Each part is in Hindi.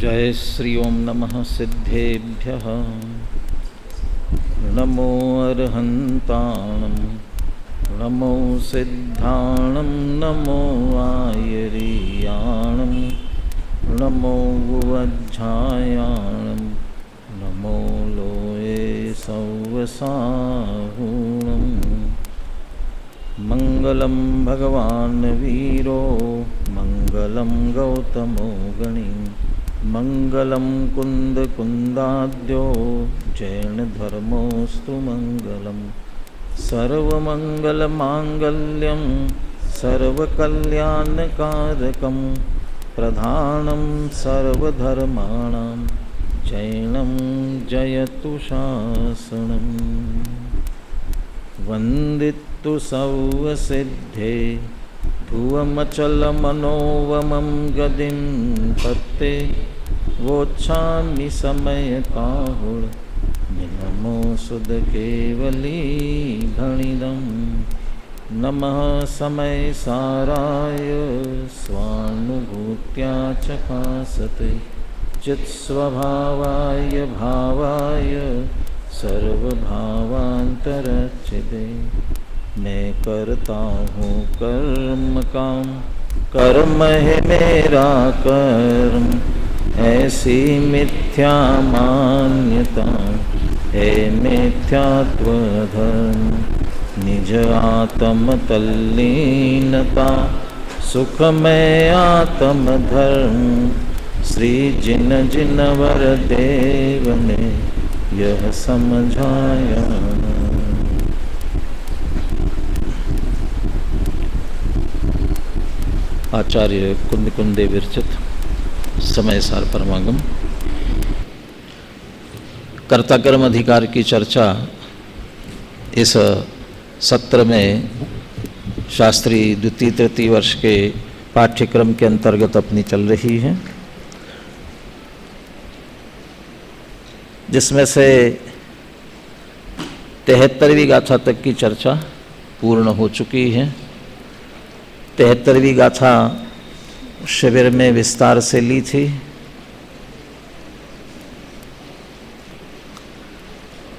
जय श्री ओम नमः सिद्धेभ्यः नमो अर्हन्ताणं नमो सिद्धाणं नमो आयरीयाणं नमो वज्झायाणं नमो लोये सौवसाहूणम् मंगलम भगवान वीरो मंगलम गौतमो गणी मंगलम कुंद कुंदाद्यो जैन धर्मोस्तु मंगलम सर्वमंगल मांगल्यम सर्वकल्याणकारकम प्रधानम सर्वधर्माणां जैनम जयतु शासनम वंदितु सौवसिद्धे भुवमचलमनोवमं गदिं पत्ते वोच्छामि समयकाहुळ निनमो सुदकेवली भणिदं नमः समयसाराय स्वानुभूत्या चकासते चित्स्वभावाय भावाय सर्वभावांतरचिदे मैं करता हूँ कर्म काम कर्म है मेरा कर्म ऐसी मिथ्या मान्यता है मिथ्यात्व धर्म निज आत्म तल्लीनता सुख में आत्म धर्म श्री जिन जिन वर देव ने यह समझाया। आचार्य कुंद कुंदे विरचित समय सार परमागम कर्ता कर्म अधिकार की चर्चा इस सत्र में शास्त्री द्वितीय तृतीय वर्ष के पाठ्यक्रम के अंतर्गत अपनी चल रही है, जिसमें से 73वीं गाथा तक की चर्चा पूर्ण हो चुकी है। 73वीं गाथा शिविर में विस्तार से ली थी।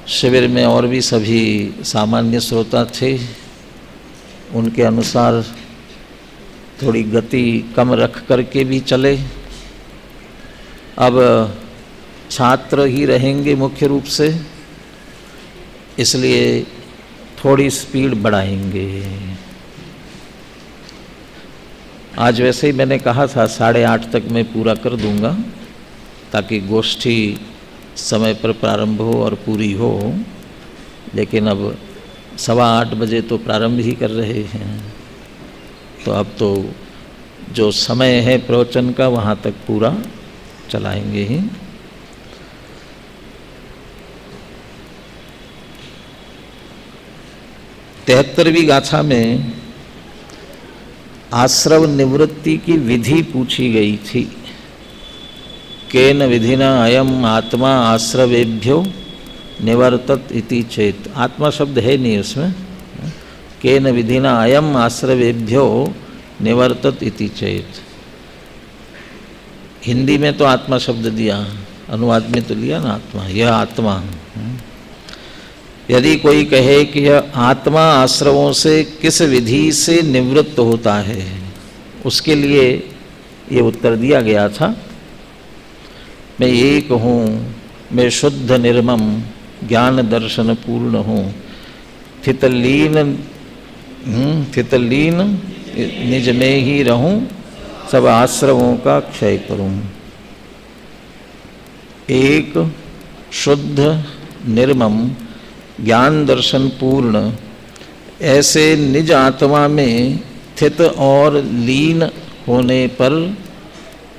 शिविर में और भी सभी सामान्य श्रोता थे, उनके अनुसार थोड़ी गति कम रख करके भी चले। अब छात्र ही रहेंगे मुख्य रूप से, इसलिए थोड़ी स्पीड बढ़ाएंगे। आज वैसे ही मैंने कहा था 8:30 तक मैं पूरा कर दूंगा, ताकि गोष्ठी समय पर प्रारंभ हो और पूरी हो, लेकिन अब 8:15 बजे तो प्रारंभ ही कर रहे हैं, तो अब तो जो समय है प्रवचन का वहाँ तक पूरा चलाएंगे ही। तेहत्तरवीं गाथा में आश्रव निवृत्ति की विधि पूछी गई थी। केन विधिना अयम आत्मा आश्रवेभ्यो निवर्तत इति चेत। आत्मा शब्द है नहीं उसमें। केन विधिना अयम आश्रवेभ्यो निवर्तत इति चेत। हिंदी में तो आत्मा शब्द दिया, अनुवाद में तो लिया ना आत्मा, यह आत्मा। यदि कोई कहे कि यह आत्मा आश्रवों से किस विधि से निवृत्त होता है, उसके लिए ये उत्तर दिया गया था। मैं एक हूँ, मैं शुद्ध निर्मम ज्ञान दर्शन पूर्ण हूँ, थितलीन निज में ही रहूँ, सब आश्रवों का क्षय करूँ। एक शुद्ध निर्मम ज्ञान दर्शन पूर्ण ऐसे निज आत्मा में स्थित और लीन होने पर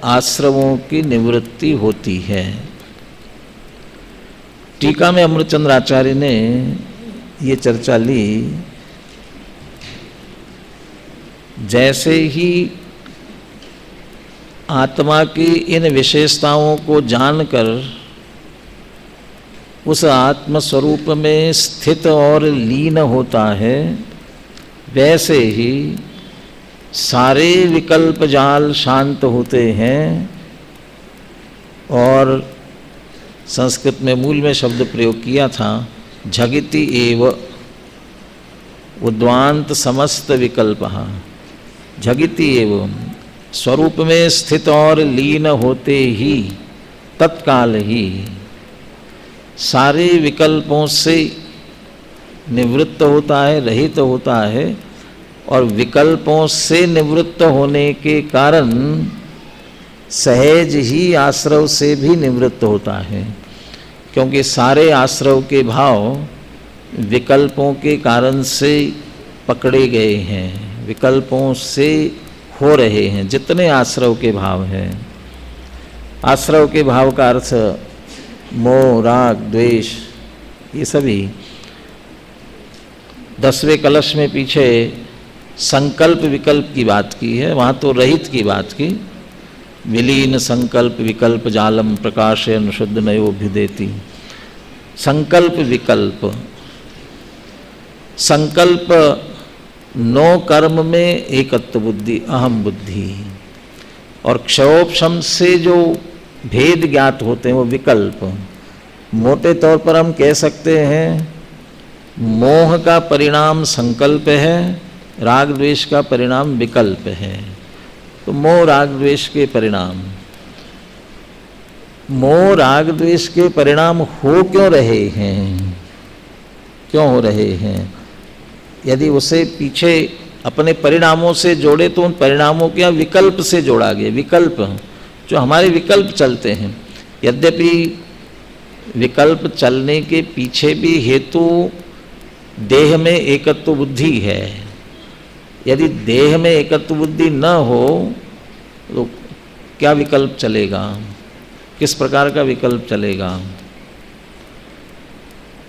आश्रवों की निवृत्ति होती है। टीका में अमृतचंद्र आचार्य ने ये चर्चा ली, जैसे ही आत्मा की इन विशेषताओं को जानकर उस आत्म स्वरूप में स्थित और लीन होता है, वैसे ही सारे विकल्प जाल शांत होते हैं और संस्कृत में मूल में शब्द प्रयोग किया था झगिति एव उद्वांत समस्त विकल्पः। झगिति एव स्वरूप में स्थित और लीन होते ही तत्काल ही सारे विकल्पों से निवृत्त होता है, रहित होता है, और विकल्पों से निवृत्त होने के कारण सहज ही आश्रव से भी निवृत्त होता है, क्योंकि सारे आश्रव के भाव विकल्पों के कारण से पकड़े गए हैं, विकल्पों से हो रहे हैं। जितने आश्रव के भाव हैं, आश्रव के भाव का अर्थ मोह, राग, द्वेष, ये सभी 10वें कलश में पीछे संकल्प विकल्प की बात की है, वहाँ तो रहित की बात की। विलीन संकल्प विकल्प जालम प्रकाशयन शुद्ध नयोभिदेति। संकल्प विकल्प, संकल्प नो कर्म में एकत्व बुद्धि, अहम बुद्धि, और क्षयोपशम से जो भेद ज्ञात होते हैं वो विकल्प। मोटे तौर पर हम कह सकते हैं मोह का परिणाम संकल्प है, राग द्वेष का परिणाम विकल्प है। तो मोह राग द्वेष के परिणाम, मोह राग द्वेष के परिणाम हो क्यों रहे हैं, क्यों हो रहे हैं? यदि उसे पीछे अपने परिणामों से जोड़े तो उन परिणामों के विकल्प से जोड़ा गया। विकल्प जो हमारे विकल्प चलते हैं, यद्यपि विकल्प चलने के पीछे भी हेतु देह में एकत्व बुद्धि है। यदि देह में एकत्व बुद्धि न हो तो क्या विकल्प चलेगा, किस प्रकार का विकल्प चलेगा?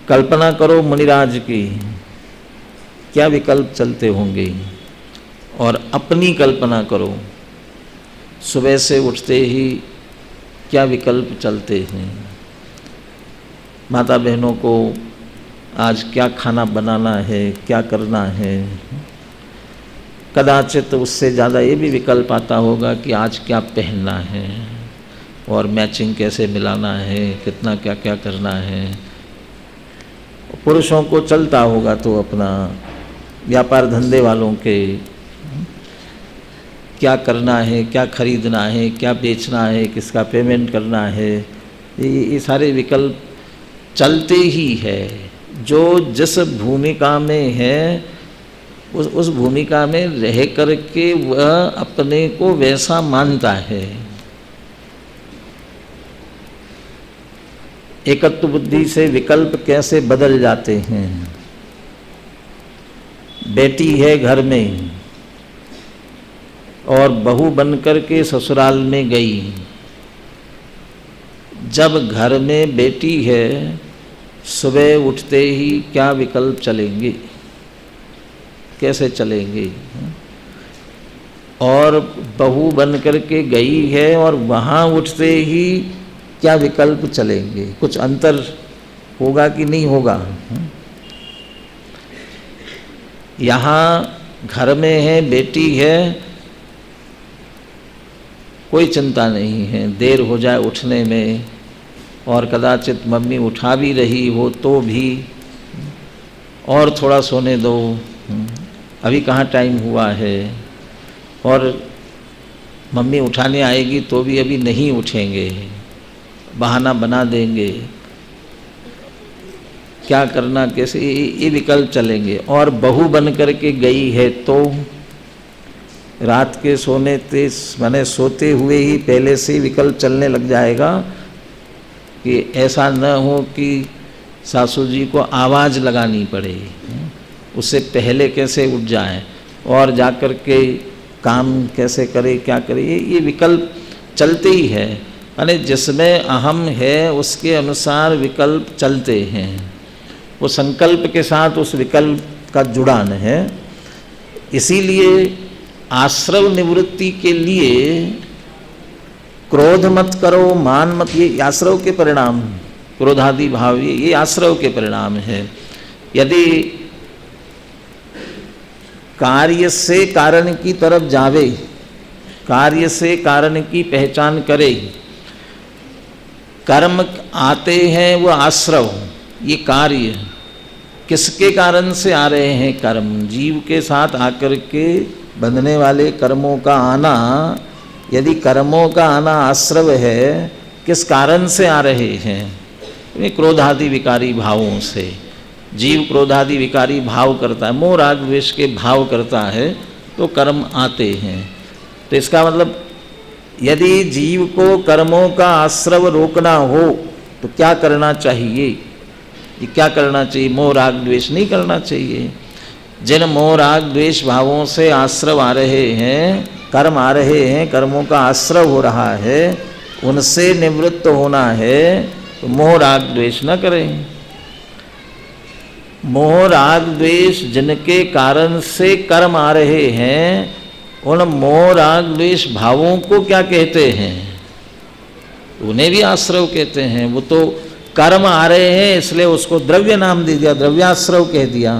कल्पना करो मुनिराज की, क्या विकल्प चलते होंगे। और अपनी कल्पना करो, सुबह से उठते ही क्या विकल्प चलते हैं। माता बहनों को आज क्या खाना बनाना है, क्या करना है। कदाचित उससे ज़्यादा ये भी विकल्प आता होगा कि आज क्या पहनना है और मैचिंग कैसे मिलाना है, कितना क्या क्या करना है। पुरुषों को चलता होगा तो अपना व्यापार धंधे वालों के क्या करना है, क्या खरीदना है, क्या बेचना है, किसका पेमेंट करना है, ये सारे विकल्प चलते ही है। जो जिस भूमिका में है उस भूमिका में रह करके वह अपने को वैसा मानता है। एकत्व बुद्धि से विकल्प कैसे बदल जाते हैं। बेटी है घर में और बहू बनकर के ससुराल में गई। जब घर में बेटी है, सुबह उठते ही क्या विकल्प चलेंगे, कैसे चलेंगे। और बहू बनकर के गई है और वहाँ उठते ही क्या विकल्प चलेंगे, कुछ अंतर होगा कि नहीं होगा। यहाँ घर में है, बेटी है, कोई चिंता नहीं है, देर हो जाए उठने में, और कदाचित मम्मी उठा भी रही हो तो भी और थोड़ा सोने दो, अभी कहाँ टाइम हुआ है, और मम्मी उठाने आएगी तो भी अभी नहीं उठेंगे, बहाना बना देंगे, क्या करना कैसे, ये विकल्प चलेंगे। और बहू बन कर के गई है तो रात के सोने माने सोते हुए ही पहले से विकल्प चलने लग जाएगा कि ऐसा न हो कि सासू जी को आवाज़ लगानी पड़े, उससे पहले कैसे उठ जाए और जाकर के काम कैसे करे, क्या करे, ये विकल्प चलते ही है। यानी जिसमें अहम है उसके अनुसार विकल्प चलते हैं। वो संकल्प के साथ उस विकल्प का जुड़ान है। इसीलिए आश्रव निवृत्ति के लिए क्रोध मत करो, मान मत, ये आश्रव के परिणाम, क्रोधादि भाव ये आश्रव के परिणाम है। यदि कार्य से कारण की तरफ जावे, कार्य से कारण की पहचान करे, कर्म आते हैं वो आश्रव, ये कार्य किसके कारण से आ रहे हैं? कर्म, जीव के साथ आकर के बंधने वाले कर्मों का आना। यदि कर्मों का आना आश्रव है, किस कारण से आ रहे हैं? क्रोधादि विकारी भावों से। जीव क्रोधादि विकारी भाव करता है, मोह राग द्वेष के भाव करता है, तो कर्म आते हैं। तो इसका मतलब यदि जीव को कर्मों का आश्रव रोकना हो तो क्या करना चाहिए? ये क्या करना चाहिए? मोह राग द्वेष नहीं करना चाहिए। जिन मोह राग द्वेष भावों से आश्रव आ रहे हैं, कर्म आ रहे हैं, कर्मों का आश्रव हो रहा है, उनसे निवृत्त होना है तो मोह राग द्वेष न करें। मोह राग द्वेष जिनके कारण से कर्म आ रहे हैं, उन मोह राग द्वेष भावों को क्या कहते हैं? उन्हें भी आश्रव कहते हैं। वो तो कर्म आ रहे हैं इसलिए उसको द्रव्य नाम दे दिया, द्रव्याश्रव कह दिया।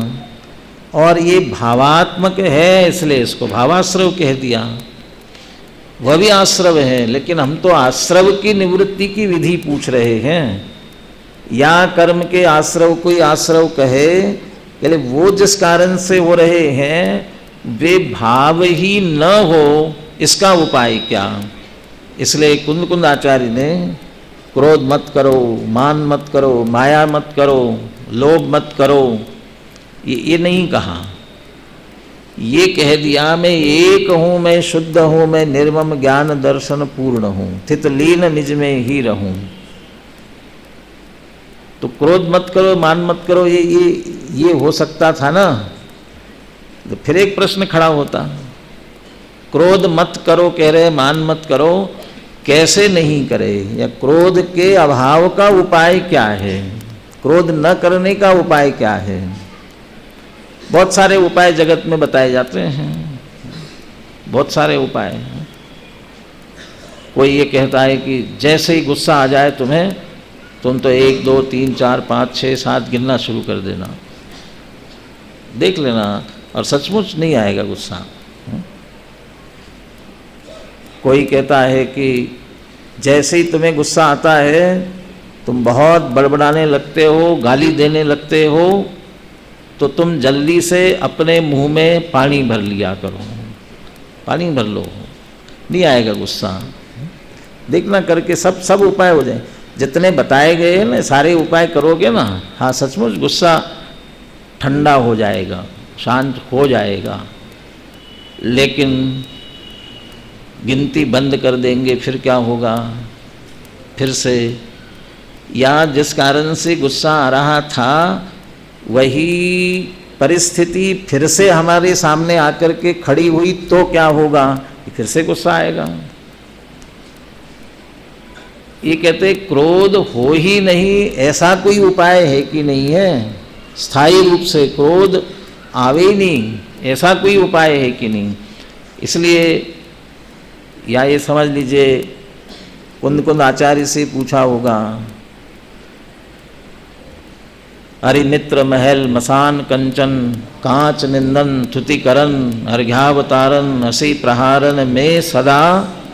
और ये भावात्मक है इसलिए इसको भावाश्रव कह दिया। वह भी आश्रव है, लेकिन हम तो आश्रव की निवृत्ति की विधि पूछ रहे हैं। या कर्म के आश्रव कोई आश्रव कहे, पहले वो जिस कारण से हो रहे हैं वे भाव ही न हो, इसका उपाय क्या? इसलिए कुंद कुंद आचार्य ने क्रोध मत करो, मान मत करो, माया मत करो, लोभ मत करो, ये नहीं कहा। ये कह दिया मैं एक हूँ, मैं शुद्ध हूँ, मैं निर्मम ज्ञान दर्शन पूर्ण हूँ, स्थित लीन निज में ही रहूँ। तो क्रोध मत करो, मान मत करो, ये हो सकता था ना। तो फिर एक प्रश्न खड़ा होता, क्रोध मत करो कह रहे, मान मत करो, कैसे नहीं करे? या क्रोध के अभाव का उपाय क्या है? क्रोध न करने का उपाय क्या है? बहुत सारे उपाय जगत में बताए जाते हैं, बहुत सारे उपाय हैं। कोई ये कहता है कि जैसे ही गुस्सा आ जाए तुम्हें, तुम तो 1 2 3 4 5 6 7 गिनना शुरू कर देना, देख लेना, और सचमुच नहीं आएगा गुस्सा। कोई कहता है कि जैसे ही तुम्हें गुस्सा आता है तुम बहुत बड़बड़ाने लगते हो, गाली देने लगते हो, तो तुम जल्दी से अपने मुंह में पानी भर लिया करो, पानी भर लो, नहीं आएगा गुस्सा। देखना करके सब उपाय हो जाए, जितने बताए गए हैं ना सारे उपाय करोगे ना, हाँ सचमुच गुस्सा ठंडा हो जाएगा, शांत हो जाएगा। लेकिन गिनती बंद कर देंगे फिर क्या होगा? फिर से या जिस कारण से गुस्सा आ रहा था वही परिस्थिति फिर से हमारे सामने आकर के खड़ी हुई तो क्या होगा? फिर से गुस्सा आएगा। ये कहते क्रोध हो ही नहीं, ऐसा कोई उपाय है कि नहीं है? स्थायी रूप से क्रोध आवे ही नहीं, ऐसा कोई उपाय है कि नहीं? इसलिए या ये समझ लीजिए, कुंद कुंद आचार्य से पूछा होगा, अरि मित्र महल मसान कंचन, कांच निंदन थुतिकरण, अर्घ्यावतारन हसी प्रहारन में सदा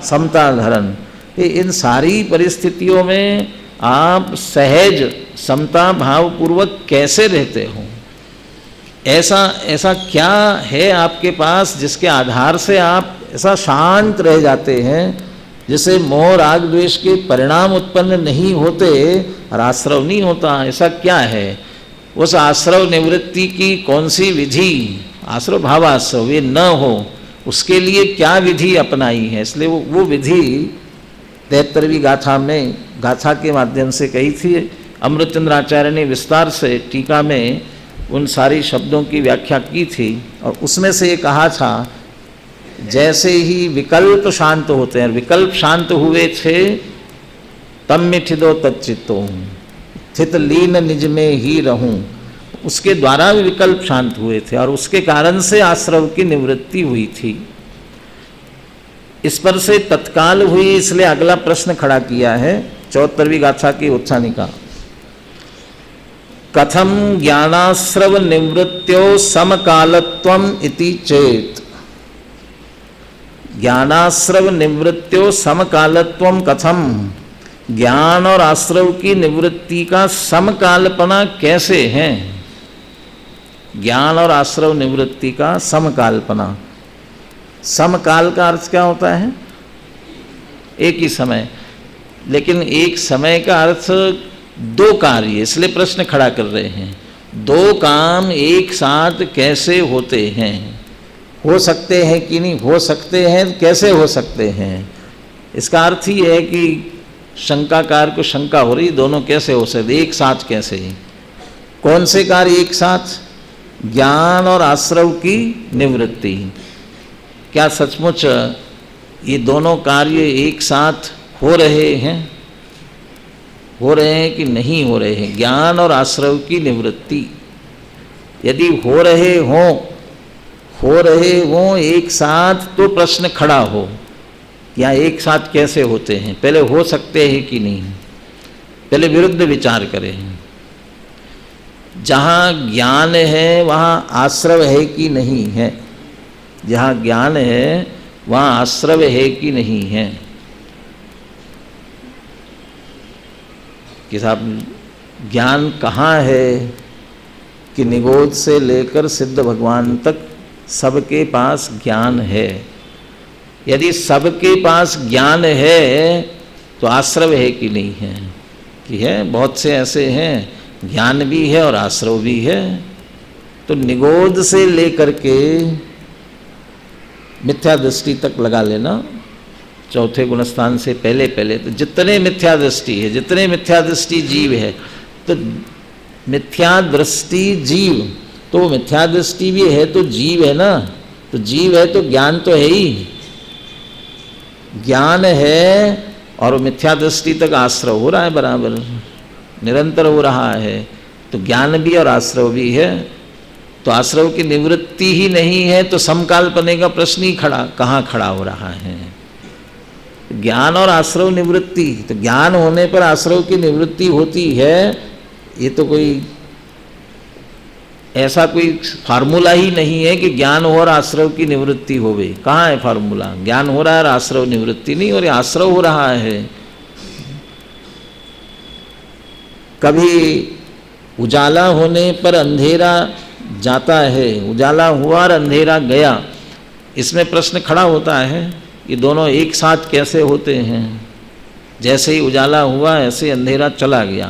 समता धरन। इन सारी परिस्थितियों में आप सहज समता भाव पूर्वक कैसे रहते हो? ऐसा क्या है आपके पास जिसके आधार से आप ऐसा शांत रह जाते हैं, जिसे मोह राग द्वेष के परिणाम उत्पन्न नहीं होते और आश्रव नहीं होता? ऐसा क्या है? उस आश्रव निवृत्ति की कौन सी विधि, आश्रव भावाश्रव ये न हो, उसके लिए क्या विधि अपनाई है? इसलिए वो विधि 73वीं गाथा में, गाथा के माध्यम से कही थी। अमृतचंद्र आचार्य ने विस्तार से टीका में उन सारी शब्दों की व्याख्या की थी, और उसमें से ये कहा था, जैसे ही विकल्प शांत होते हैं, विकल्प शांत हुए थे, तम मिठिदो तच्चित्तो, स्थित लीन निज में ही रहूं, उसके द्वारा भी विकल्प शांत हुए थे और उसके कारण से आश्रव की निवृत्ति हुई थी। इस पर से तत्काल हुई, इसलिए अगला प्रश्न खड़ा किया है 74वीं गाथा की उत्थानिका। कथम ज्ञानाश्रव निवृत्त्यो समकालत्वम इति चेत। ज्ञानाश्रव निवृत्त्यो समकालत्वम कथम, ज्ञान और आश्रव की निवृत्ति का समकालपना कैसे है? ज्ञान और आश्रव निवृत्ति का समकालपना। समकाल का अर्थ क्या होता है? एक ही समय। लेकिन एक समय का अर्थ दो कार्य, इसलिए प्रश्न खड़ा कर रहे हैं, दो काम एक साथ कैसे होते हैं? हो सकते हैं कि नहीं हो सकते हैं? कैसे हो सकते हैं? इसका अर्थ ही है कि शंकाकार को शंका हो रही, दोनों कैसे हो सकते, एक साथ कैसे? कौन से कार्य एक साथ? ज्ञान और आश्रव की निवृत्ति। क्या सचमुच ये दोनों कार्य एक साथ हो रहे हैं? हो रहे हैं कि नहीं हो रहे हैं? ज्ञान और आश्रव की निवृत्ति यदि हो रहे हों एक साथ, तो प्रश्न खड़ा हो, या एक साथ कैसे होते हैं? पहले हो सकते हैं कि नहीं, पहले विरुद्ध विचार करें। जहाँ ज्ञान है वहाँ आश्रव है कि नहीं है? जहाँ ज्ञान है वहाँ आश्रव है कि नहीं है? कि साहब ज्ञान कहाँ है कि निगोद से लेकर सिद्ध भगवान तक सबके पास ज्ञान है। यदि सबके पास ज्ञान है तो आश्रव है कि नहीं है? कि है, बहुत से ऐसे हैं ज्ञान भी है और आश्रव भी है। तो निगोद से लेकर के मिथ्या दृष्टि तक लगा लेना, चौथे गुणस्थान से पहले पहले तो जितने मिथ्या दृष्टि है, जितने मिथ्या दृष्टि जीव है, तो मिथ्या दृष्टि जीव, तो मिथ्या दृष्टि भी है तो जीव है ना, तो जीव है तो ज्ञान तो है ही, ज्ञान है और मिथ्या दृष्टि तक आश्रव हो रहा है, बराबर निरंतर हो रहा है। तो ज्ञान भी और आश्रव भी है, तो आश्रव की निवृत्ति ही नहीं है तो समकालपने का प्रश्न ही कहाँ खड़ा हो रहा है? ज्ञान और आश्रव निवृत्ति, तो ज्ञान होने पर आश्रव की निवृत्ति होती है, ये तो कोई ऐसा कोई फार्मूला ही नहीं है कि ज्ञान हो और आश्रव की निवृत्ति होवे। कहाँ है फार्मूला? ज्ञान हो रहा है और आश्रव निवृत्ति नहीं, और आश्रव हो रहा है। कभी उजाला होने पर अंधेरा जाता है, उजाला हुआ और अंधेरा गया, इसमें प्रश्न खड़ा होता है ये दोनों एक साथ कैसे होते हैं? जैसे ही उजाला हुआ ऐसे अंधेरा चला गया।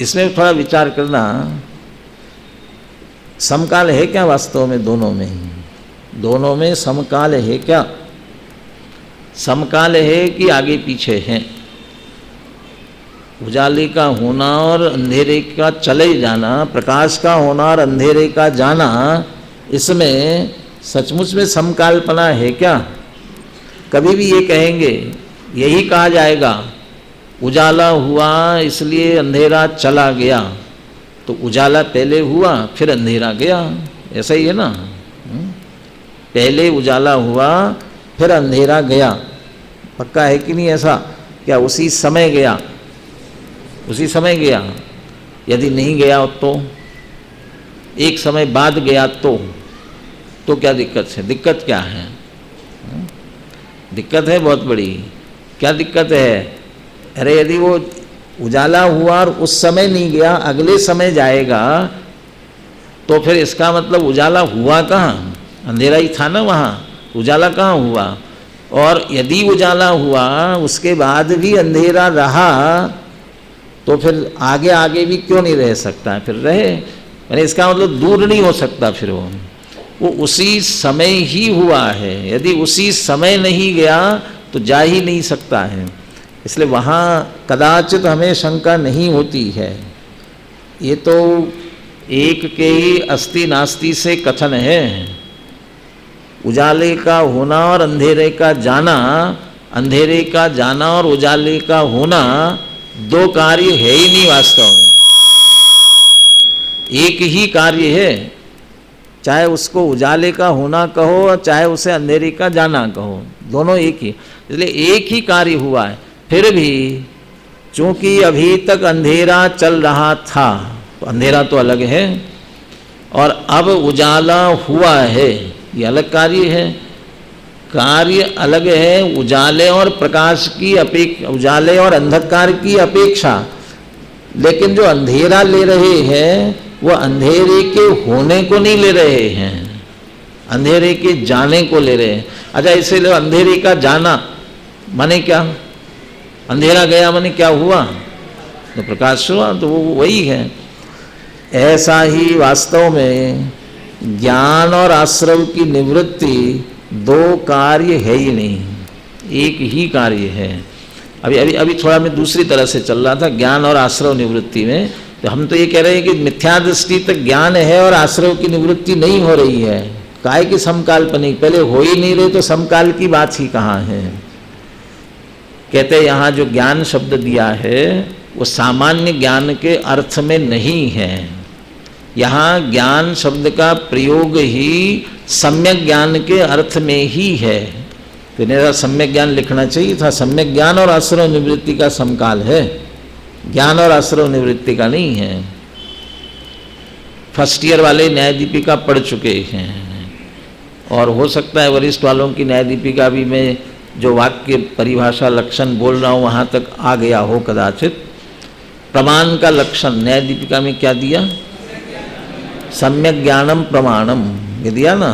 इसमें थोड़ा विचार करना, समकाल है क्या वास्तव में? दोनों में समकाल है क्या? समकाल है कि आगे पीछे है? उजाले का होना और अंधेरे का चले जाना, प्रकाश का होना और अंधेरे का जाना, इसमें सचमुच में समकालपना है क्या? कभी भी ये कहेंगे, यही कहा जाएगा उजाला हुआ इसलिए अंधेरा चला गया, तो उजाला पहले हुआ फिर अंधेरा गया, ऐसा ही है ना? पहले उजाला हुआ फिर अंधेरा गया, पक्का है कि नहीं ऐसा? क्या उसी समय गया? उसी समय गया। यदि नहीं गया तो एक समय बाद गया तो क्या दिक्कत है? दिक्कत क्या है? दिक्कत है बहुत बड़ी। क्या दिक्कत है? अरे यदि वो उजाला हुआ और उस समय नहीं गया, अगले समय जाएगा, तो फिर इसका मतलब उजाला हुआ कहाँ? अंधेरा ही था ना वहाँ, उजाला कहाँ हुआ? और यदि उजाला हुआ उसके बाद भी अंधेरा रहा, तो फिर आगे आगे भी क्यों नहीं रह सकता है? फिर रहे, यानी इसका मतलब दूर नहीं हो सकता। फिर वो उसी समय ही हुआ है, यदि उसी समय नहीं गया तो जा ही नहीं सकता है। इसलिए वहाँ कदाचित हमें शंका नहीं होती है। ये तो एक के ही अस्ति नास्ति से कथन है। उजाले का होना और अंधेरे का जाना, अंधेरे का जाना और उजाले का होना दो कार्य है ही नहीं वास्तव में, एक ही कार्य है। चाहे उसको उजाले का होना कहो और चाहे उसे अंधेरे का जाना कहो, दोनों एक ही। इसलिए एक ही कार्य हुआ है। फिर भी चूंकि अभी तक अंधेरा चल रहा था, तो अंधेरा तो अलग है, और अब उजाला हुआ है, ये अलग कार्य है। कार्य अलग है उजाले और प्रकाश की अपेक्षा, उजाले और अंधकार की अपेक्षा। लेकिन जो अंधेरा ले रहे हैं वो अंधेरे के होने को नहीं ले रहे हैं, अंधेरे के जाने को ले रहे हैं। अच्छा, इसीलिए अंधेरे का जाना माने क्या? अंधेरा गया माने क्या हुआ? तो प्रकाश हुआ, तो वो वही है। ऐसा ही वास्तव में ज्ञान और आश्रव की निवृत्ति दो कार्य है ही नहीं, एक ही कार्य है। अभी अभी अभी थोड़ा मैं दूसरी तरह से चल रहा था ज्ञान और आश्रव निवृत्ति में। तो हम तो ये कह रहे हैं कि मिथ्या दृष्टि तक ज्ञान है और आश्रव की निवृत्ति नहीं हो रही है। काहे की समकाल्पनिक, पहले हो ही नहीं रहे तो समकाल की बात ही कहाँ है। कहते यहाँ जो ज्ञान शब्द दिया है वो सामान्य ज्ञान के अर्थ में नहीं है। यहाँ ज्ञान शब्द का प्रयोग ही सम्यक ज्ञान के अर्थ में ही है। तो मेरा सम्यक ज्ञान लिखना चाहिए था। सम्यक ज्ञान और आश्रव निवृत्ति का समकाल है, ज्ञान और आश्रव निवृत्ति का नहीं है। फर्स्ट ईयर वाले न्याय दीपिका पढ़ चुके हैं और हो सकता है वरिष्ठ वालों की न्याय दीपिका भी मैं जो वाक्य परिभाषा लक्षण बोल रहा हूँ वहाँ तक आ गया हो कदाचित। प्रमाण का लक्षण न्याय दीपिका में क्या दिया? सम्यक ज्ञानम प्रमाणम, ये दिया ना।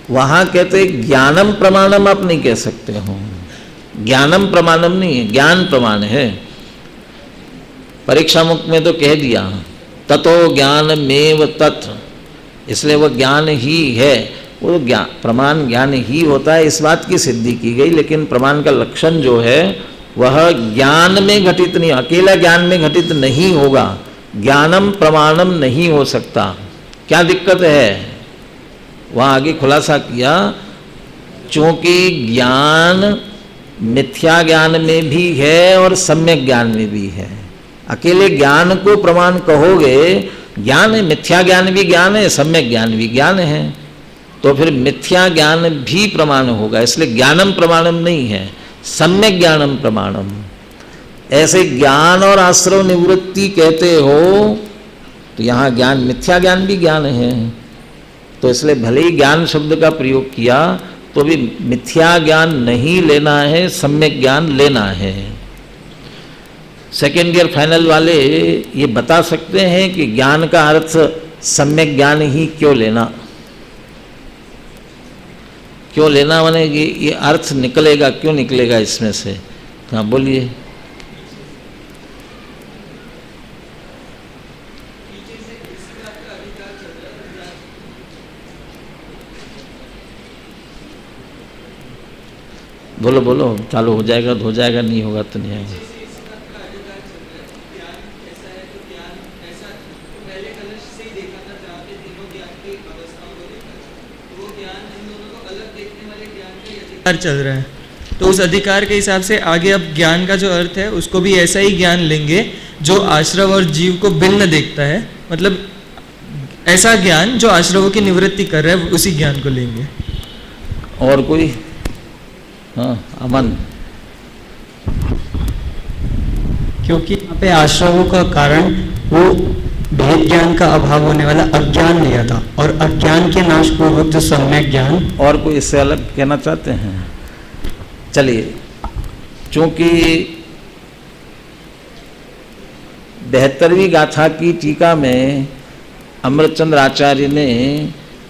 वहाँ कहते ज्ञानम प्रमाणम आप नहीं कह सकते हो, ज्ञानम प्रमाणम नहीं है, ज्ञान प्रमाण है। परीक्षा मुक्त में तो कह दिया ततो ज्ञानमेव तत्, इसलिए वह ज्ञान ही है। वो ज्ञान प्रमाण ज्ञान ही होता है, इस बात की सिद्धि की गई। लेकिन प्रमाण का लक्षण जो है वह ज्ञान में घटित नहीं, अकेला ज्ञान में घटित नहीं होगा, ज्ञानम प्रमाणम नहीं हो सकता। क्या दिक्कत है? वहाँ आगे खुलासा किया, चूंकि ज्ञान मिथ्या ज्ञान में भी है और सम्यक ज्ञान में भी है। अकेले ज्ञान को प्रमाण कहोगे, ज्ञान है, मिथ्या ज्ञान भी ज्ञान है, सम्यक ज्ञान भी ज्ञान है, तो फिर मिथ्या ज्ञान भी प्रमाण होगा। इसलिए ज्ञानम प्रमाणम नहीं है, सम्यक ज्ञानम प्रमाणम। ऐसे ज्ञान और आश्रव निवृत्ति कहते हो तो यहाँ ज्ञान मिथ्या ज्ञान भी ज्ञान है। तो इसलिए भले ही ज्ञान शब्द का प्रयोग किया तो भी मिथ्या ज्ञान नहीं लेना है, सम्यक ज्ञान लेना है। सेकेंड ईयर फाइनल वाले ये बता सकते हैं कि ज्ञान का अर्थ सम्यक ज्ञान ही क्यों लेना, क्यों लेना माने ये अर्थ निकलेगा, क्यों निकलेगा इसमें से? हाँ बोलिए। बोलो बोलो, चालू हो जाएगा तो हो जाएगा, नहीं होगा तो नहीं आएगा। चल रहा है तो उस अधिकार के हिसाब से आगे अब ज्ञान का जो अर्थ है उसको भी ऐसा ही ज्ञान लेंगे जो आश्रव और जीव को भिन्न देखता है। मतलब ऐसा ज्ञान जो आश्रवों की निवृत्ति कर रहा है उसी ज्ञान को लेंगे। और कोई? हाँ अमन। क्योंकि यहाँ पे आश्रवों का कारण वो भेद ज्ञान का अभाव होने वाला अज्ञान लिया था, और अज्ञान के नाश पूर्वक जो सम्यक ज्ञान। और कोई इससे अलग कहना चाहते हैं? चलिए, चूंकि 72वीं गाथा की टीका में अमृतचंद्र आचार्य ने,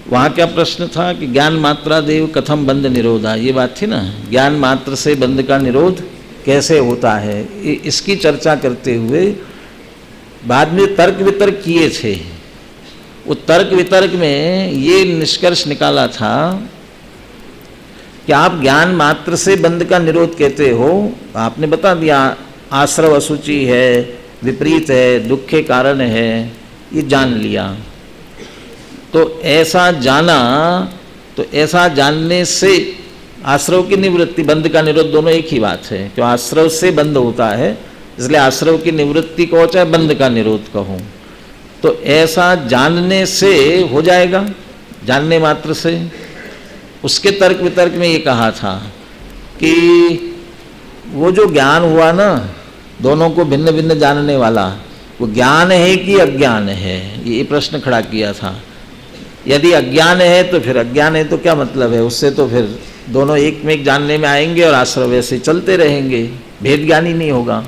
वहाँ क्या प्रश्न था कि ज्ञान मात्रा देव कथम बंध निरोधा, ये बात थी ना, ज्ञान मात्र से बंध का निरोध कैसे होता है, इसकी चर्चा करते हुए बाद में तर्क वितर्क किए थे। वो तर्क वितर्क में ये निष्कर्ष निकाला था कि आप ज्ञान मात्र से बंध का निरोध कहते हो, आपने बता दिया आश्रव असुचि है, विपरीत है, दुख के कारण है, ये जान लिया। तो ऐसा जाना, तो ऐसा जानने से आश्रव की निवृत्ति, बंध का निरोध दोनों एक ही बात है। क्यों? आश्रव से बंध होता है, इसलिए आश्रव की निवृत्ति कहो चाहे बंध का निरोध कहो। तो ऐसा जानने से हो जाएगा, जानने मात्र से। उसके तर्क वितर्क में ये कहा था कि वो जो ज्ञान हुआ ना, दोनों को भिन्न भिन्न जानने वाला, वो ज्ञान है कि अज्ञान है, ये प्रश्न खड़ा किया था। यदि अज्ञान है तो फिर अज्ञान है तो क्या मतलब है, उससे तो फिर दोनों एक में एक जानने में आएंगे और आश्रव वैसे चलते रहेंगे, भेद ज्ञान ही नहीं होगा।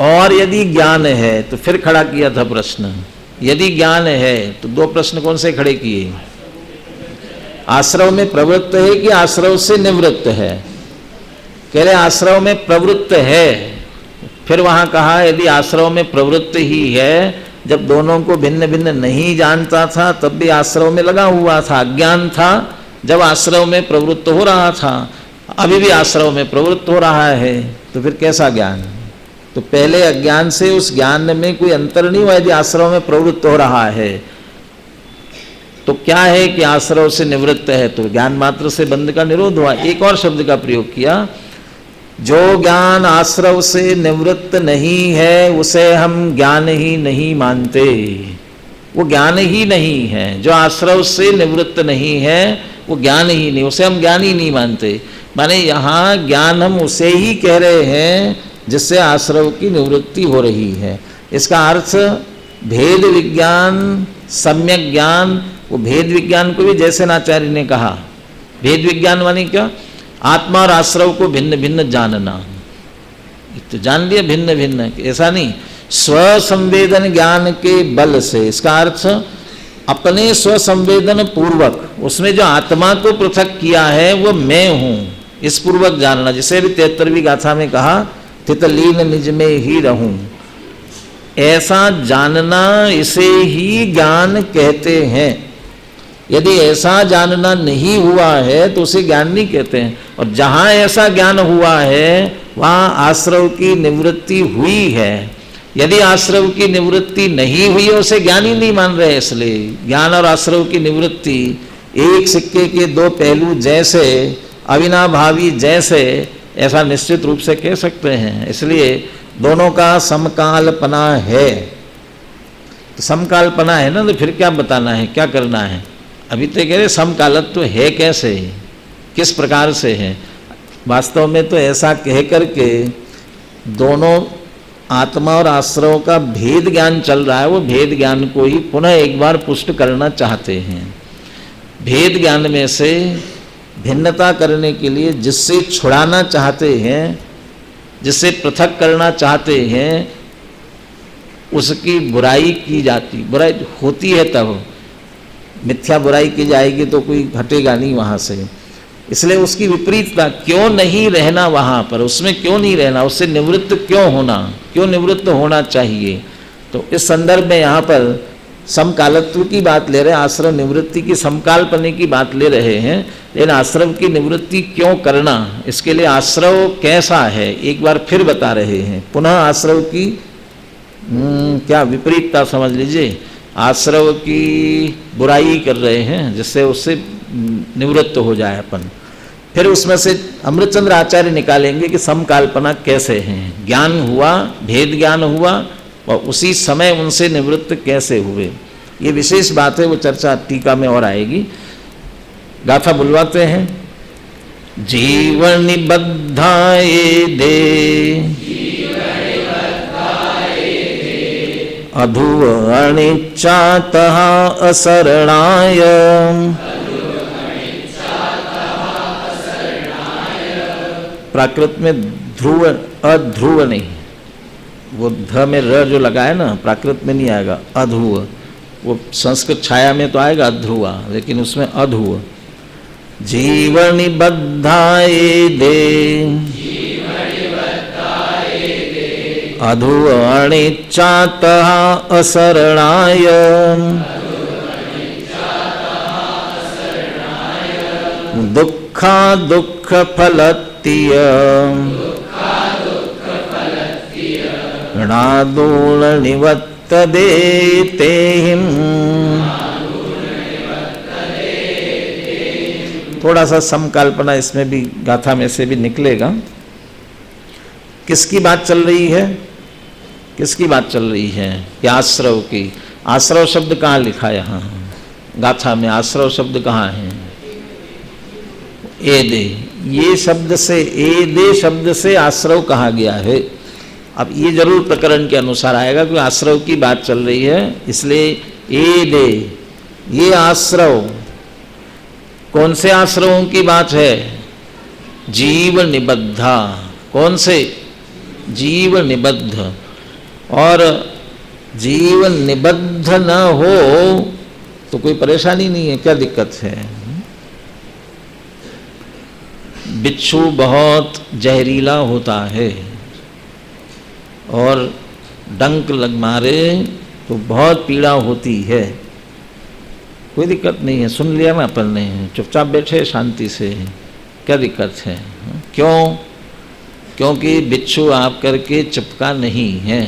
और यदि ज्ञान है तो फिर खड़ा किया था प्रश्न, यदि ज्ञान है तो दो प्रश्न कौन से खड़े किए, आश्रव में प्रवृत्त है कि आश्रव से निवृत्त है। कह रहे आश्रव में प्रवृत्त है। फिर वहां कहा यदि आश्रव में प्रवृत्त ही है, जब दोनों को भिन्न भिन्न नहीं जानता था तब भी आश्रव में लगा हुआ था, अज्ञान था जब आश्रव में प्रवृत्त हो रहा था, अभी भी आश्रव में प्रवृत्त हो रहा है, तो फिर कैसा ज्ञान। तो पहले अज्ञान से उस ज्ञान में कोई अंतर नहीं हुआ, यदि आश्रव में प्रवृत्त हो रहा है तो क्या है कि आश्रव से निवृत्त है, तो ज्ञान मात्र से बंध का निरोध हुआ। एक और शब्द का प्रयोग किया, जो ज्ञान आश्रव से निवृत्त नहीं है उसे हम ज्ञान ही नहीं मानते, वो ज्ञान ही नहीं है। जो आश्रव से निवृत्त नहीं है वो ज्ञान ही नहीं, उसे हम ज्ञान ही नहीं मानते। माने यहाँ ज्ञान हम उसे ही कह रहे हैं जिससे आश्रव की निवृत्ति हो रही है। इसका अर्थ भेद विज्ञान, सम्यक ज्ञान, वो भेद विज्ञान को भी जैसे आचार्य ने कहा, भेद विज्ञान माने क्या, आत्मा और आश्रव को भिन्न भिन्न जानना। तो जान लिया भिन्न भिन्न, ऐसा नहीं, स्वसंवेदन ज्ञान के बल से। इसका अर्थ अपने स्वसंवेदन पूर्वक उसमें जो आत्मा को पृथक किया है वो मैं हूं, इस पूर्वक जानना। जिसे भी 73वीं गाथा में कहा, तितलीन निज में ही रहूं, ऐसा जानना, इसे ही ज्ञान कहते हैं। यदि ऐसा जानना नहीं हुआ है तो उसे ज्ञान नहीं कहते हैं। और जहां ऐसा ज्ञान हुआ है वहां आश्रव की निवृत्ति हुई है। यदि आश्रव की निवृत्ति नहीं हुई है उसे ज्ञान ही नहीं मान रहे। इसलिए ज्ञान और आश्रव की निवृत्ति एक सिक्के के दो पहलू जैसे, अविनाभावी जैसे, ऐसा निश्चित रूप से कह सकते हैं। इसलिए दोनों का समकालपना है। तो समकालपना है ना, तो फिर क्या बताना है, क्या करना है। अभी तो कह रहे समकालत्व तो है कैसे, किस प्रकार से है। वास्तव में तो ऐसा कह करके दोनों आत्मा और आश्रव का भेद ज्ञान चल रहा है, वो भेद ज्ञान को ही पुनः एक बार पुष्ट करना चाहते हैं। भेद ज्ञान में से भिन्नता करने के लिए जिससे छुड़ाना चाहते हैं, जिससे पृथक करना चाहते हैं, उसकी बुराई की जाती, बुराई होती है तब मिथ्या बुराई की जाएगी तो कोई घटेगा नहीं वहाँ से। इसलिए उसकी विपरीतता, क्यों नहीं रहना वहाँ पर, उसमें क्यों नहीं रहना, उससे निवृत्त क्यों होना, क्यों निवृत्त होना चाहिए। तो इस संदर्भ में यहाँ पर समकालत्व की बात ले रहे हैं, आश्रव निवृत्ति की समकालपने की बात ले रहे हैं। लेकिन आश्रव की निवृत्ति क्यों करना, इसके लिए आश्रव कैसा है एक बार फिर बता रहे हैं। पुनः आश्रव की क्या विपरीतता समझ लीजिए, आश्रव की बुराई कर रहे हैं जिससे उससे निवृत्त हो जाए अपन। फिर उसमें से अमृतचंद्र आचार्य निकालेंगे कि समकाल्पना कैसे है, ज्ञान हुआ, भेद ज्ञान हुआ और उसी समय उनसे निवृत्त कैसे हुए। ये विशेष बात है, वो चर्चा टीका में और आएगी। गाथा बुलवाते हैं। जीवन बद्धाए दे अधुव अनिच्चातः असरणाय प्राकृत में ध्रुव अध्रुव नहीं, वो ध में र जो लगा है ना, प्राकृत में नहीं आएगा अध्रुव। वो संस्कृत छाया में तो आएगा अध्रुवा, लेकिन उसमें अध्रुव। जीवनि बद्धाए दे अधुव अनिच्चातः असरणाय दुःखा दुःख फलत्य ऋणादूल निवत्तदे तेहिं। थोड़ा सा समकल्पना इसमें भी गाथा में से भी निकलेगा। किसकी बात चल रही है, किसकी बात चल रही है, या आश्रव की। आश्रव शब्द कहाँ लिखा है यहाँ गाथा में, आश्रव शब्द कहाँ है, ए दे, ये शब्द से, ए दे शब्द से आश्रव कहा गया है। अब ये जरूर प्रकरण के अनुसार आएगा, क्योंकि आश्रव की बात चल रही है, इसलिए ए दे ये आश्रव, कौन से आश्रवों की बात है? जीव निबद्धा। कौन से? जीव निबद्ध। और जीव निबद्ध न हो तो कोई परेशानी नहीं है, क्या दिक्कत है? बिच्छू बहुत जहरीला होता है और डंक लग मारे तो बहुत पीड़ा होती है, कोई दिक्कत नहीं है। सुन लिया ना अपन ने, चुपचाप बैठे शांति से, क्या दिक्कत है? क्यों? क्योंकि बिच्छू आप करके चिपका नहीं है,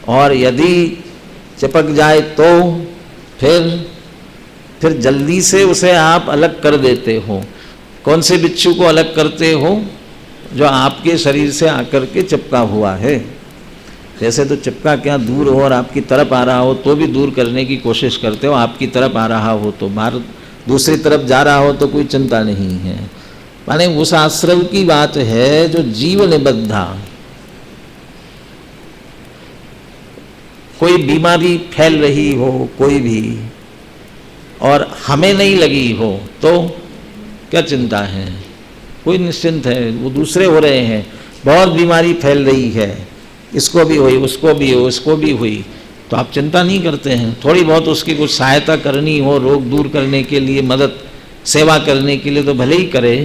और यदि चिपक जाए तो फिर जल्दी से उसे आप अलग कर देते हो। कौन से बिच्छू को अलग करते हो? जो आपके शरीर से आकर के चिपका हुआ है। जैसे तो चिपका क्या दूर हो और आपकी तरफ आ रहा हो तो भी दूर करने की कोशिश करते हो, आपकी तरफ आ रहा हो तो, बाहर दूसरी तरफ जा रहा हो तो कोई चिंता नहीं है। माने उस आश्रव की बात है जो जीव निबद्धा। कोई बीमारी फैल रही हो कोई भी और हमें नहीं लगी हो तो क्या चिंता है? कोई निश्चिंत है, वो दूसरे हो रहे हैं। बहुत बीमारी फैल रही है, इसको भी हुई, उसको भी हो, उसको भी हुई, तो आप चिंता नहीं करते हैं। थोड़ी बहुत उसकी कुछ सहायता करनी हो, रोग दूर करने के लिए, मदद सेवा करने के लिए तो भले ही करे,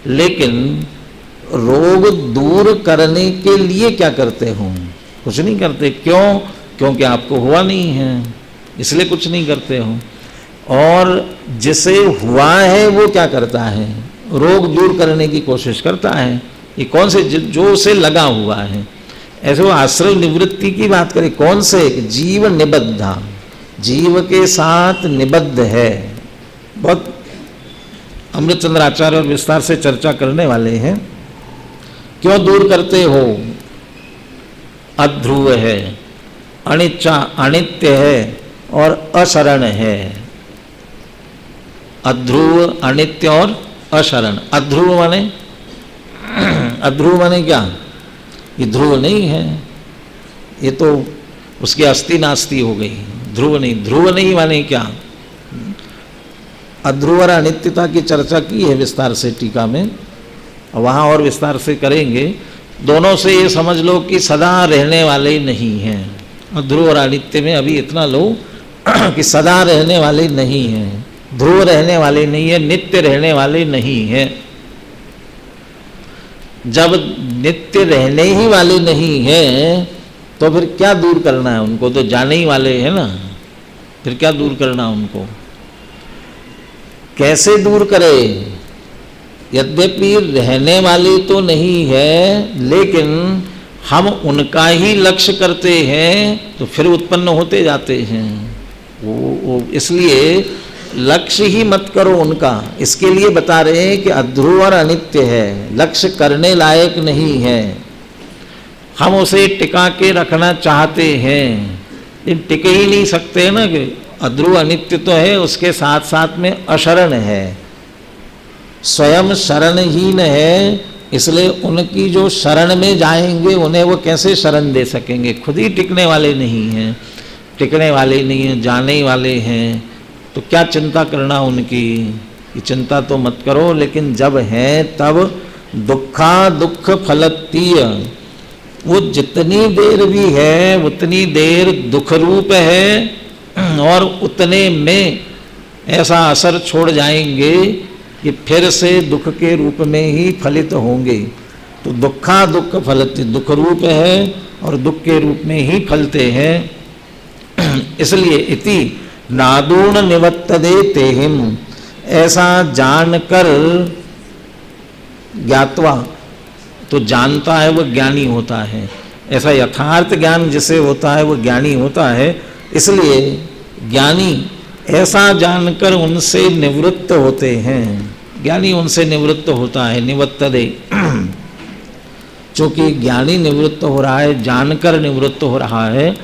लेकिन रोग दूर करने के लिए क्या करते हो? कुछ नहीं करते। क्यों? क्योंकि आपको हुआ नहीं है, इसलिए कुछ नहीं करते हो। और जिसे हुआ है वो क्या करता है? रोग दूर करने की कोशिश करता है। ये कौन से? जो उसे लगा हुआ है। ऐसे वो आश्रव निवृत्ति की बात करें, कौन से? जीव निबद्धा, जीव के साथ निबद्ध है। बहुत अमृतचंद्र आचार्य और विस्तार से चर्चा करने वाले हैं। क्यों दूर करते हो? अध्रुव है, अनित्य है और अशरण है। अध्रुव, अनित्य और अशरण। अध्रुव माने क्या? ये ध्रुव नहीं है, ये तो उसकी अस्थि नास्ति हो गई। ध्रुव नहीं, ध्रुव नहीं माने क्या? अध्रुव और अनित्यता की चर्चा की है विस्तार से टीका में, वहाँ और विस्तार से करेंगे। दोनों से ये समझ लो कि सदा रहने वाले नहीं हैं। ध्रुव और अनित्य में अभी इतना लो कि सदा रहने वाले नहीं हैं, ध्रुव रहने वाले नहीं है, नित्य रहने वाले नहीं है। जब नित्य रहने ही वाले नहीं है तो फिर क्या दूर करना है उनको? तो जाने ही वाले हैं ना, फिर क्या दूर करना उनको? कैसे दूर करे? यद्यपि रहने वाले तो नहीं है, लेकिन हम उनका ही लक्ष्य करते हैं तो फिर उत्पन्न होते जाते हैं। वो इसलिए लक्ष्य ही मत करो उनका। इसके लिए बता रहे हैं कि अध्रुव और अनित्य है, लक्ष्य करने लायक नहीं है। हम उसे टिका के रखना चाहते हैं, लेकिन टिके ही नहीं सकते ना, कि अध्रुव अनित्य तो है, उसके साथ साथ में अशरण है, स्वयं शरणहीन है। इसलिए उनकी जो शरण में जाएंगे उन्हें वो कैसे शरण दे सकेंगे? खुद ही टिकने वाले नहीं हैं, टिकने वाले नहीं हैं, जाने ही वाले हैं, तो क्या चिंता करना उनकी? ये चिंता तो मत करो। लेकिन जब है तब दुखा दुख फलतीय, वो जितनी देर भी है उतनी देर दुख रूप है और उतने में ऐसा असर छोड़ जाएंगे कि फिर से दुख के रूप में ही फलित होंगे। तो दुखा दुख फलती, दुख रूप है और दुख के रूप में ही फलते हैं। इसलिए इति नादूण निवत्तदे तेहिम, ऐसा जानकर, ज्ञात्वा तो जानता है वो ज्ञानी होता है, ऐसा यथार्थ ज्ञान जिसे होता है वो ज्ञानी होता है। इसलिए ज्ञानी ऐसा जानकर उनसे निवृत्त होते हैं, ज्ञानी उनसे निवृत्त होता है। निवत्तदे, चूंकि ज्ञानी निवृत्त हो रहा है, जानकर निवृत्त हो रहा है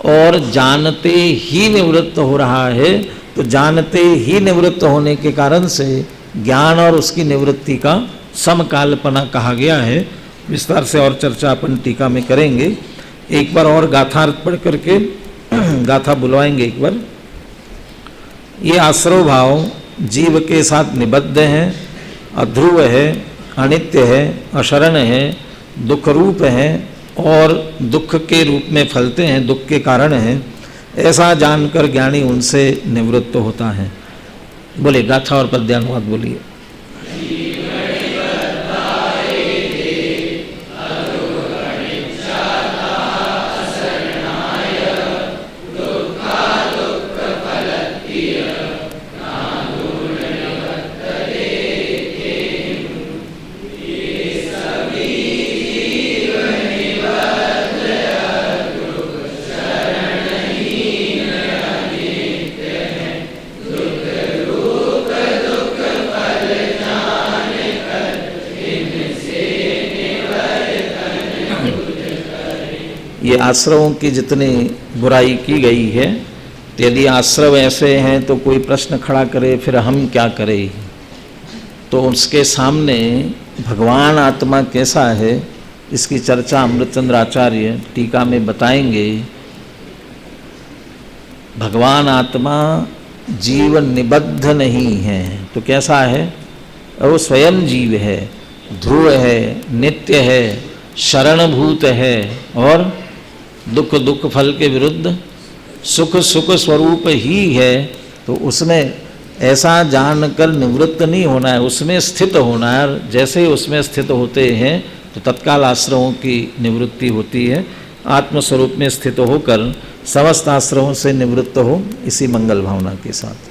और जानते ही निवृत्त हो रहा है, तो जानते ही निवृत्त होने के कारण से ज्ञान और उसकी निवृत्ति का समकालपना कहा गया है। विस्तार से और चर्चा अपन टीका में करेंगे। एक बार और गाथार्थ पढ़ करके गाथा बुलवाएंगे एक बार। ये आश्रव भाव जीव के साथ निबद्ध है, अध्रुव है, अनित्य है, अशरण है, दुख रूप है और दुख के रूप में फलते हैं, दुख के कारण हैं, ऐसा जानकर ज्ञानी उनसे निवृत्त होता है। बोले गाथा और पद्यानुवाद बोलिए। ये आश्रवों की जितनी बुराई की गई है, तो यदि आश्रव ऐसे हैं तो कोई प्रश्न खड़ा करे फिर हम क्या करें, तो उसके सामने भगवान आत्मा कैसा है इसकी चर्चा अमृतचंद्र आचार्य टीका में बताएंगे। भगवान आत्मा जीवन निबद्ध नहीं है तो कैसा है, वो स्वयं जीव है, ध्रुव है, नित्य है, शरणभूत है और दुख दुख फल के विरुद्ध सुख सुख स्वरूप ही है। तो उसमें ऐसा जानकर निवृत्त नहीं होना है, उसमें स्थित होना है। जैसे ही उसमें स्थित होते हैं तो तत्काल आश्रवों की निवृत्ति होती है। आत्मस्वरूप में स्थित होकर समस्त आश्रवों से निवृत्त हो, इसी मंगल भावना के साथ।